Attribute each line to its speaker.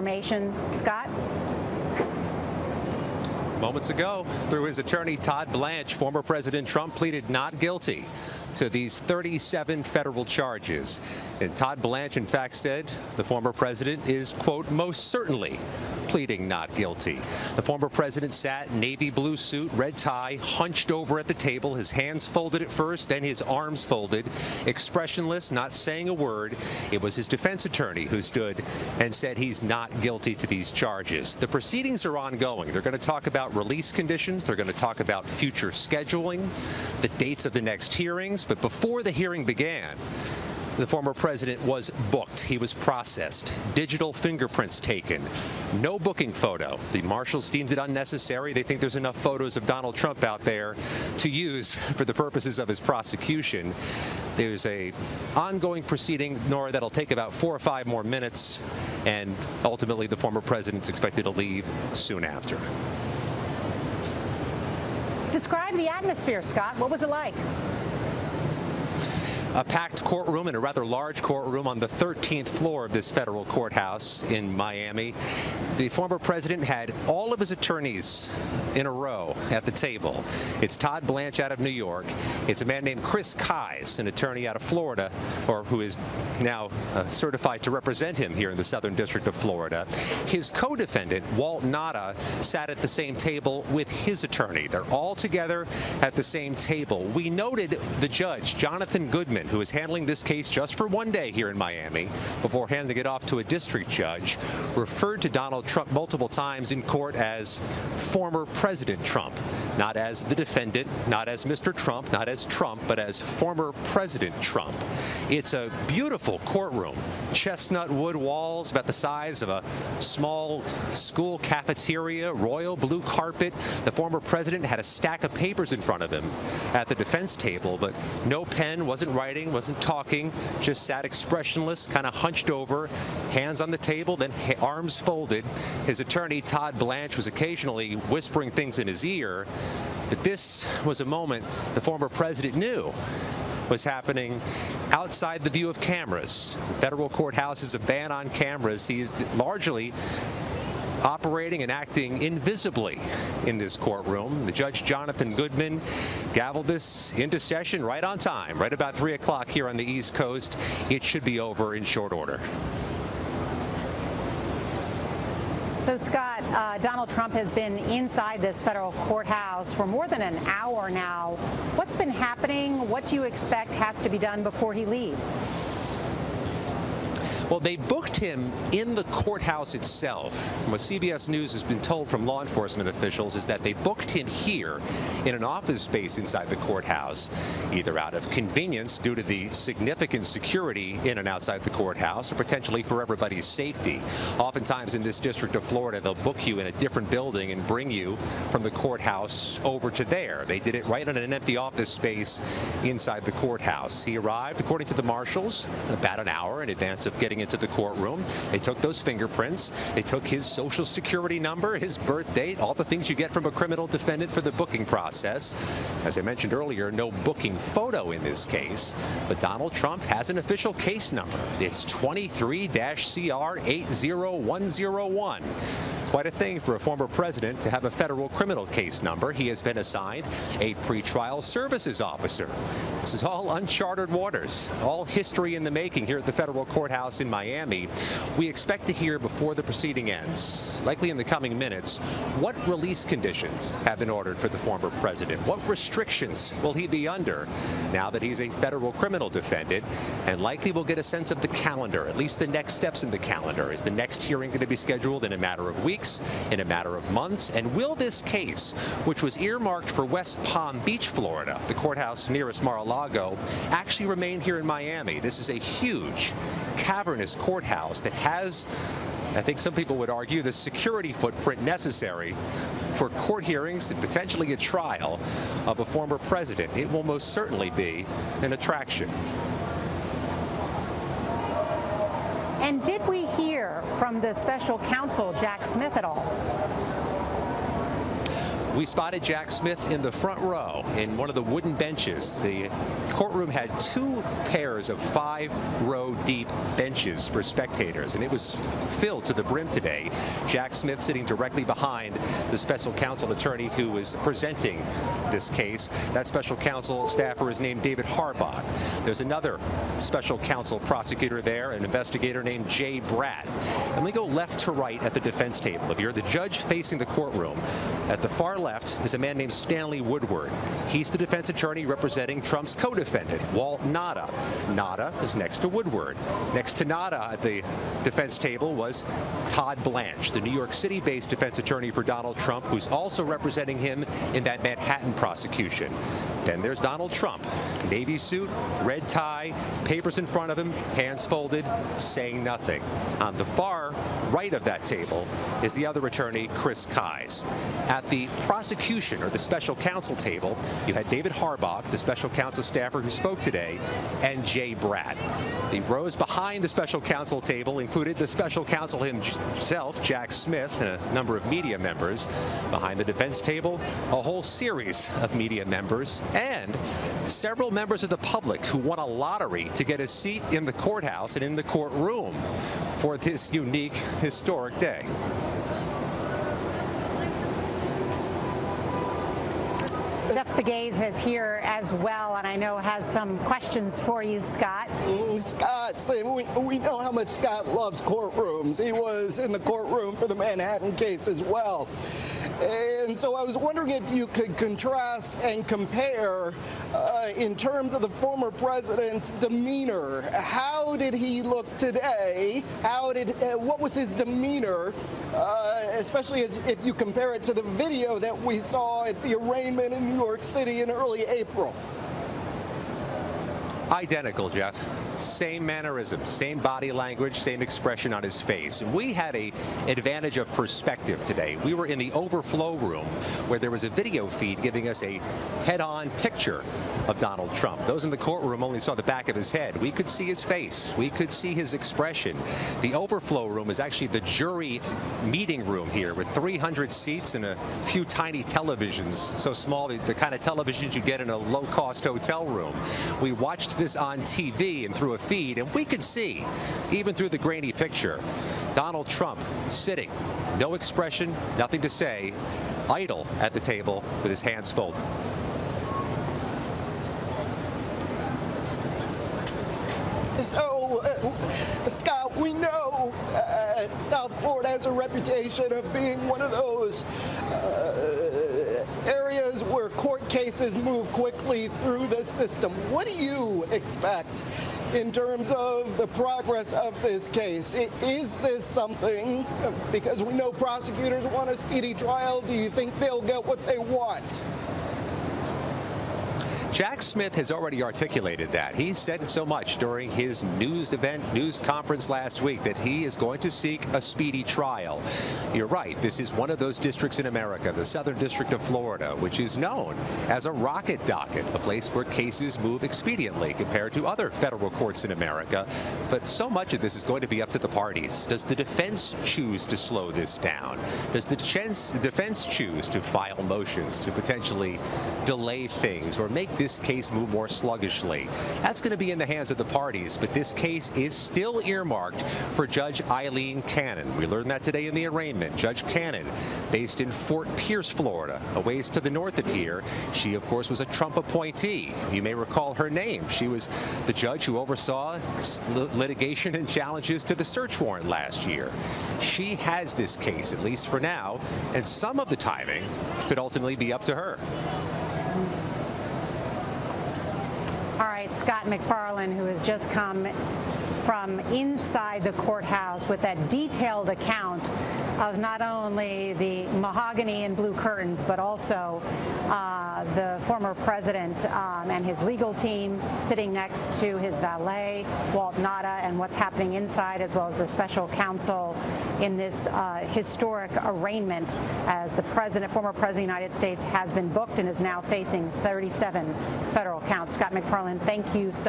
Speaker 1: Information, Scott.
Speaker 2: Moments ago, through his attorney Todd Blanche, former President Trump pleaded not guilty to these 37 federal charges. And Todd Blanche, in fact, said the former president is, quote, most certainly pleading not guilty. The former president sat in navy blue suit, red tie, hunched over at the table, his hands folded at first, then his arms folded, expressionless, not saying a word. It was his defense attorney who stood and said he's not guilty to these charges. The proceedings are ongoing. They're going to talk about release conditions. They're going to talk about future scheduling, the dates of the next hearings. But before the hearing began, the former president was booked. He was processed. Digital fingerprints taken. No booking photo. The marshals deemed it unnecessary. They think there's enough photos of Donald Trump out there to use for the purposes of his prosecution. There's an ongoing proceeding, Nora, that'll take about 4 or 5 more minutes, and ultimately the former president's expected to leave soon after.
Speaker 1: Describe the atmosphere, Scott. What was it like?
Speaker 2: A packed courtroom in a rather large courtroom on the 13th floor of this federal courthouse in Miami. The former president had all of his attorneys in a row at the table. It's Todd Blanche out of New York. It's a man named Chris Kise, an attorney out of Florida, or who is now certified to represent him here in the Southern District of Florida. His co-defendant, Walt Nada, sat at the same table with his attorney. They're all together at the same table. We noted the judge, Jonathan Goodman, who is handling this case just for one day here in Miami before handing it off to a district judge, referred to Donald Trump multiple times in court as former President Trump, not as the defendant, not as Mr. Trump, not as Trump, but as former President Trump. It's a beautiful courtroom. Chestnut wood walls about the size of a small school cafeteria, royal blue carpet. The former president had a stack of papers in front of him at the defense table, but no pen, wasn't writing, wasn't talking, just sat expressionless, kind of hunched over, hands on the table, then arms folded. His attorney, Todd Blanche, was occasionally whispering things in his ear, but this was a moment the former president knew was happening outside the view of cameras. The federal courthouse is a ban on cameras. He is largely operating and acting invisibly in this courtroom. The judge, Jonathan Goodman, gavelled this into session right on time, right about 3 o'clock here on the East Coast. It should be over in short order.
Speaker 1: So, Scott, Donald Trump has been inside this federal courthouse for more than an hour now. What's been happening? What do you expect has to be done before he leaves?
Speaker 2: Well, they booked him in the courthouse itself. What CBS News has been told from law enforcement officials is that they booked him here in an office space inside the courthouse, either out of convenience due to the significant security in and outside the courthouse, or potentially for everybody's safety. Oftentimes in this district of Florida, they'll book you in a different building and bring you from the courthouse over to there. They did it right in an empty office space inside the courthouse. He arrived, according to the marshals, about an hour in advance of getting into the courtroom. They took those fingerprints. They took his social security number, his birth date, all the things you get from a criminal defendant for the booking process. As I mentioned earlier, no booking photo in this case, but Donald Trump has an official case number. It's 23-CR80101. Quite a thing for a former president to have a federal criminal case number. He has been assigned a pretrial services officer. This is all uncharted waters, all history in the making here at the federal courthouse in Miami. We expect to hear before the proceeding ends, likely in the coming minutes, what release conditions have been ordered for the former president. What restrictions will he be under now that he's a federal criminal defendant? And likely we'll get a sense of the calendar, at least the next steps in the calendar. Is the next hearing going to be scheduled in a matter of weeks? In a matter of months? And will this case, which was earmarked for West Palm Beach, Florida, the courthouse nearest Mar-a-Lago, actually remain here in Miami? This is a huge, cavernous courthouse that has, I think some people would argue, the security footprint necessary for court hearings and potentially a trial of a former president. It will most certainly be an attraction.
Speaker 1: And did we hear from the special counsel, Jack Smith, at all?
Speaker 2: We spotted Jack Smith in the front row in one of the wooden benches. The courtroom had 2 pairs of 5-row deep benches for spectators, and it was filled to the brim today. Jack Smith sitting directly behind the special counsel attorney who is presenting this case. That special counsel staffer is named David Harbach. There's another special counsel prosecutor there, an investigator named Jay Bratt. And we go left to right at the defense table. If you're the judge facing the courtroom, at the far left is a man named Stanley Woodward. He's the defense attorney representing Trump's co-defendant, Walt Nauta. Nauta is next to Woodward. Next to Nauta at the defense table was Todd Blanche, the New York City-based defense attorney for Donald Trump, who's also representing him in that Manhattan prosecution. Then there's Donald Trump, navy suit, red tie, papers in front of him, hands folded, saying nothing. On the far right of that table is the other attorney, Chris Kise. At the prosecution, or the special counsel table, you had David Harbach, the special counsel staffer who spoke today, and Jay Bratt. The rows behind the special counsel table included the special counsel himself, Jack Smith, and a number of media members. Behind the defense table, a whole series of media members, and several members of the public who won a lottery to get a seat in the courthouse and in the courtroom for this unique, historic day.
Speaker 1: Jeff Begay's is here as well, and I know has some questions for you, Scott.
Speaker 3: Scott, we know how much Scott loves courtrooms. He was in the courtroom for the Manhattan case as well. And so I was wondering if you could contrast and compare in terms of the former president's demeanor. How did he look today? What was his demeanor, especially if you compare it to the video that we saw at the arraignment in New York City in early April?
Speaker 2: Identical, Jeff. Same mannerisms, same body language, same expression on his face. And we had an advantage of perspective today. We were in the overflow room where there was a video feed giving us a head-on picture of Donald Trump. Those in the courtroom only saw the back of his head. We could see his face. We could see his expression. The overflow room is actually the jury meeting room here with 300 seats and a few tiny televisions, so small, the kind of televisions you get in a low-cost hotel room. We watched this on TV and through a feed, and we could see, even through the grainy picture, Donald Trump sitting, no expression, nothing to say, idle at the table with his hands folded.
Speaker 3: So, Scott, we know South Florida has a reputation of being one of those areas where court cases move quickly through the system. What do you expect in terms of the progress of this case? Is this something, because we know prosecutors want a speedy trial, do you think they'll get what they want?
Speaker 2: Jack Smith has already articulated that. He said so much during his news conference last week that he is going to seek a speedy trial. You're right, this is one of those districts in America, the Southern District of Florida, which is known as a rocket docket, a place where cases move expediently compared to other federal courts in America. But so much of this is going to be up to the parties. Does the defense choose to slow this down? Does the defense choose to file motions to potentially delay things or make this case move more sluggishly? That's going to be in the hands of the parties, but this case is still earmarked for Judge Eileen Cannon. We learned that today in the arraignment. Judge Cannon, based in Fort Pierce, Florida, a ways to the north of here. She, of course, was a Trump appointee. You may recall her name. She was the judge who oversaw litigation and challenges to the search warrant last year. She has this case, at least for now, and some of the timing could ultimately be up to her.
Speaker 1: All right, Scott McFarland, who has just come from inside the courthouse with that detailed account of not only the mahogany and blue curtains, but also the former president and his legal team sitting next to his valet, Walt Nauta, and what's happening inside, as well as the special counsel in this historic arraignment as the former president of the United States has been booked and is now facing 37 federal counts. Scott McFarland, thank you so